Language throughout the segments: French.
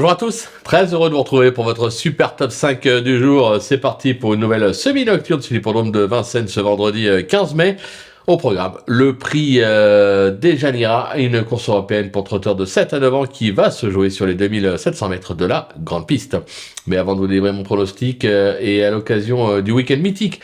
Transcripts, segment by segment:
Bonjour à tous, très heureux de vous retrouver pour votre super top 5 du jour. C'est parti pour une nouvelle semi-nocturne sur l'hippodrome de Vincennes ce vendredi 15 mai. Au programme, le prix des Janira, une course européenne pour trotteurs de 7 à 9 ans qui va se jouer sur les 2700 mètres de la grande piste. Mais avant de vous délivrer mon pronostic et à l'occasion du week-end mythique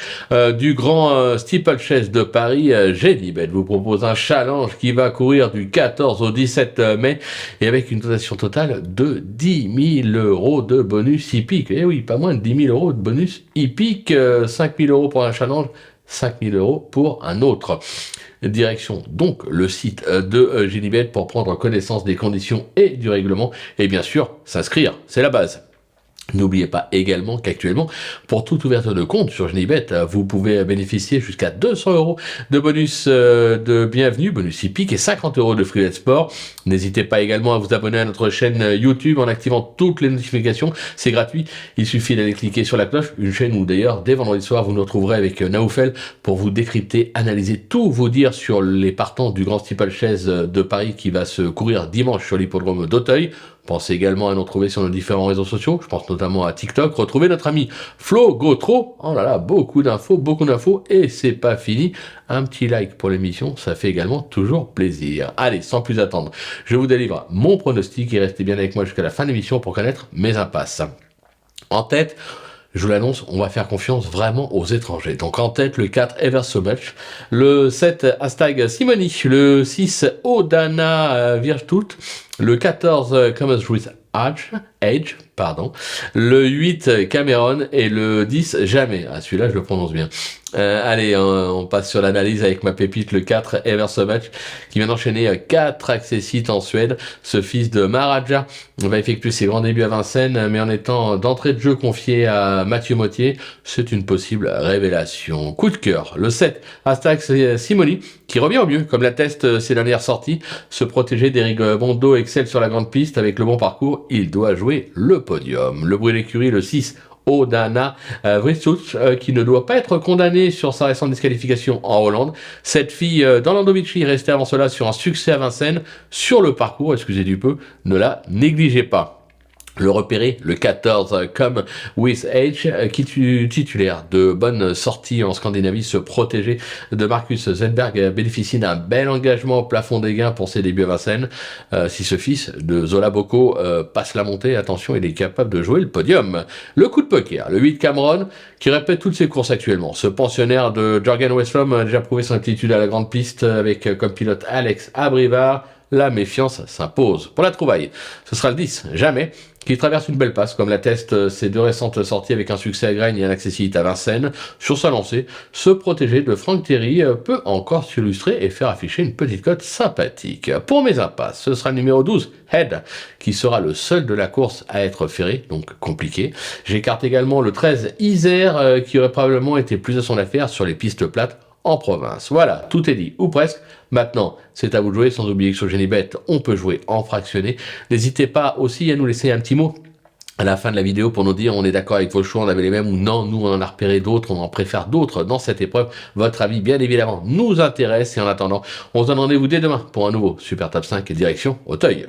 du grand steeplechase de Paris, Genibet vous propose un challenge qui va courir du 14 au 17 mai et avec une dotation totale de 10 000 euros de bonus hippique. Et oui, pas moins de 10 000 euros de bonus hippique, 5 000 euros pour un challenge, 5 000 euros pour un autre. Direction donc le site de Genibet pour prendre connaissance des conditions et du règlement et bien sûr s'inscrire, c'est la base. N'oubliez pas également qu'actuellement, pour toute ouverture de compte sur Genibet, vous pouvez bénéficier jusqu'à 200 euros de bonus de bienvenue, bonus hippique et 50 euros de free bet sport. N'hésitez pas également à vous abonner à notre chaîne YouTube en activant toutes les notifications. C'est gratuit. Il suffit d'aller cliquer sur la cloche, une chaîne où d'ailleurs, dès vendredi soir, vous nous retrouverez avec Naoufel pour vous décrypter, analyser tout, vous dire sur les partants du grand steeplechase de Paris qui va se courir dimanche sur l'hippodrome d'Auteuil. Pensez également à nous retrouver sur nos différents réseaux sociaux, je pense notamment à TikTok. Retrouvez notre ami Flo Gautreau. Oh là là, beaucoup d'infos, et c'est pas fini. Un petit like pour l'émission, ça fait également toujours plaisir. Allez, sans plus attendre, je vous délivre mon pronostic et restez bien avec moi jusqu'à la fin de l'émission pour connaître mes impasses. En tête, je vous l'annonce, on va faire confiance vraiment aux étrangers. Donc en tête, le 4, Ever So Much, le 7, Astag Simoni, le 6, Odana Virtut, le 14, Commerce with Age, le 8, Cameron, et le 10, Jamais. Ah, celui-là, je le prononce bien. Allez, on passe sur l'analyse avec ma pépite, le 4, Ever So Much, qui vient d'enchaîner 4 accessites en Suède. Ce fils de Maharaja va effectuer ses grands débuts à Vincennes, mais en étant d'entrée de jeu confié à Mathieu Mottier, c'est une possible révélation. Coup de cœur, le 7, Astax Simoni, qui revient au mieux, comme l'atteste ses dernières sorties. Se protéger d'Éric Bondo excelle sur la grande piste avec le bon parcours, il doit jouer le podium. Le bruit d'écurie, le 6, Odana Vristouch, qui ne doit pas être condamné sur sa récente disqualification en Hollande. Cette fille d'Orlandovici restée avant cela sur un succès à Vincennes. Sur le parcours, excusez du peu, ne la négligez pas. Le repérer, le 14, Come With Age, qui titulaire de bonnes sorties en Scandinavie, se protéger de Marcus Zetberg, bénéficie d'un bel engagement au plafond des gains pour ses débuts à Vincennes. Si ce fils de Zola Bocco passe la montée, attention, il est capable de jouer le podium. Le coup de poker, le 8, Cameron, qui répète toutes ses courses actuellement. Ce pensionnaire de Jorgen Westrom a déjà prouvé son aptitude à la grande piste avec comme pilote Alex Abrivard. La méfiance s'impose. Pour la trouvaille, ce sera le 10, Jamais, qui traverse une belle passe, comme l'attestent ses deux récentes sorties avec un succès à Graines et un accessibilité à Vincennes. Sur sa lancée, se protéger de Franck Thierry peut encore s'illustrer et faire afficher une petite cote sympathique. Pour mes impasses, ce sera le numéro 12, Head, qui sera le seul de la course à être ferré, donc compliqué. J'écarte également le 13, Isère, qui aurait probablement été plus à son affaire sur les pistes plates en province. Voilà, tout est dit, ou presque. Maintenant, c'est à vous de jouer, sans oublier que sur Genibet, on peut jouer en fractionné. N'hésitez pas aussi à nous laisser un petit mot à la fin de la vidéo pour nous dire on est d'accord avec vos choix, on avait les mêmes ou non, nous on en a repéré d'autres, on en préfère d'autres dans cette épreuve. Votre avis, bien évidemment, nous intéresse et en attendant, on se donne rendez-vous dès demain pour un nouveau Super Top 5 et direction Auteuil.